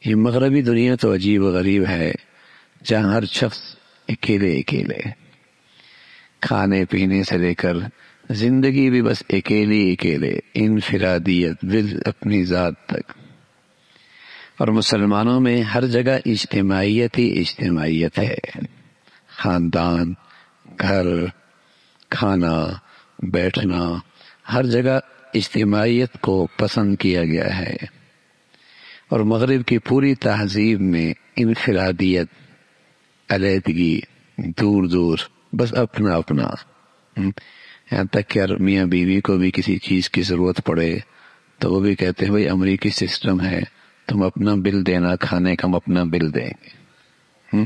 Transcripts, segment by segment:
یہ مغربی دنیا تو عجیب و غریب ہے، جہاں ہر شخص اکیلے اکیلے، کھانے پینے سے لے کر زندگی بھی بس اکیلے اکیلے، انفرادیت اپنی ذات تک۔ اور مسلمانوں میں ہر جگہ اجتماعیت ہی اجتماعیت ہے، خاندان، گھر، کھانا، بیٹھنا، ہر جگہ اجتماعیت کو پسند کیا گیا ہے۔ اور مغرب کی پوری تہذیب میں انفرادیت، علیحدگی، دور دور، بس اپنا اپنا، یہاں تک کہ میاں بیوی کو بھی کسی چیز کی ضرورت پڑے تو وہ بھی کہتے ہیں بھائی امریکی سسٹم ہے، تم اپنا بل دینا، کھانے کا ہم اپنا بل دیں گے،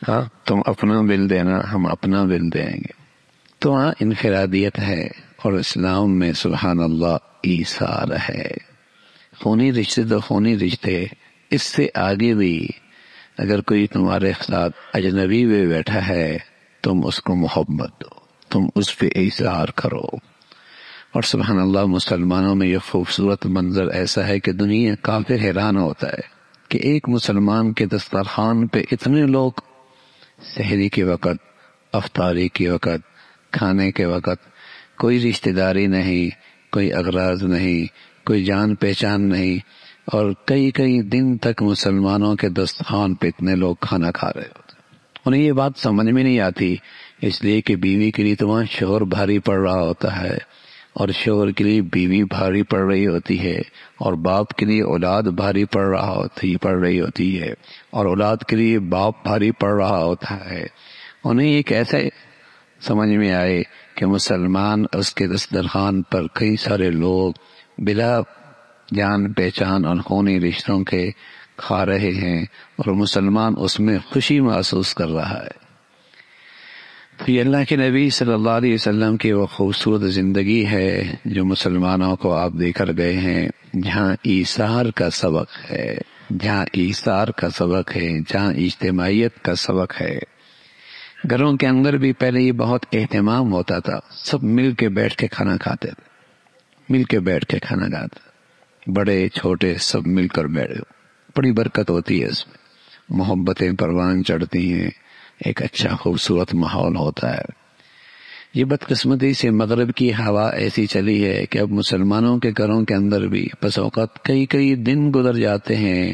ہاں تم اپنا بل دینا، ہم اپنا بل دیں گے۔ تو ہاں انفرادیت ہے، اور اسلام میں سبحان اللہ ایثار ہے۔ خونی رشتے تو خونی رشتے، اس سے آگے بھی اگر کوئی تمہارے ساتھ اجنبی بھی بیٹھا ہے تم اس کو محبت دو، تم اس پہ ایثار کرو۔ اور سبحان اللہ مسلمانوں میں یہ خوبصورت منظر ایسا ہے کہ دنیا کافر حیران ہوتا ہے کہ ایک مسلمان کے دسترخوان پہ اتنے لوگ، سحری کے وقت، افطاری کے وقت، کھانے کے وقت، کوئی رشتہ داری نہیں، کوئی اغراض نہیں، کوئی جان پہچان نہیں، اور کئی کئی دن تک مسلمانوں کے دسترخوان پہ اتنے لوگ کھانا کھا رہے ہوتے ہیں۔ انہیں یہ بات سمجھ میں نہیں آتی، اس لیے کہ بیوی کے لیے تو وہاں شوہر بھاری پڑ رہا ہوتا ہے، اور شوہر کے لیے بیوی بھاری پڑ رہی ہوتی ہے، اور باپ کے لیے اولاد بھاری پڑ رہی ہوتی ہے، اور اولاد کے لیے باپ بھاری پڑ رہا ہوتا ہے۔ انہیں ایک ایسے سمجھ میں آئے کہ مسلمان اس کے دسترخوان پر کئی سارے لوگ بلا جان پہچان اور خونی رشتوں کے کھا رہے ہیں، اور مسلمان اس میں خوشی محسوس کر رہا ہے۔ تو یہ اللہ کے نبی صلی اللہ علیہ وسلم کی وہ خوبصورت زندگی ہے جو مسلمانوں کو آپ دے کر گئے ہیں، جہاں ایثار کا سبق ہے، جہاں ایثار کا سبق ہے، جہاں اجتماعیت کا سبق ہے۔ گھروں کے اندر بھی پہلے یہ بہت اہتمام ہوتا تھا، سب مل کے بیٹھ کے کھانا کھاتے تھے، مل کے بیٹھ کے کھانا کھاتے، بڑے چھوٹے سب مل کر بیٹھے، بڑی برکت ہوتی ہے اس میں، محبتیں پروان چڑھتی ہیں، ایک اچھا خوبصورت ماحول ہوتا ہے۔ یہ بدقسمتی سے مغرب کی ہوا ایسی چلی ہے کہ اب مسلمانوں کے گھروں کے اندر بھی بس اوقات کئی کئی دن گزر جاتے ہیں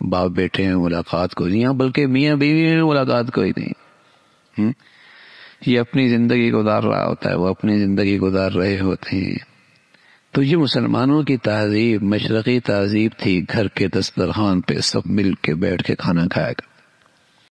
باپ بیٹے میں ملاقات کو نہیں، بلکہ میاں بیوی میں ملاقات کوئی نہیں۔ یہ اپنی زندگی گزار رہا ہوتا ہے، وہ اپنی زندگی گزار رہے ہوتے ہیں۔ تو یہ مسلمانوں کی تہذیب، مشرقی تہذیب تھی، گھر کے دسترخوان پہ سب مل کے بیٹھ کے کھانا کھایا کرتے۔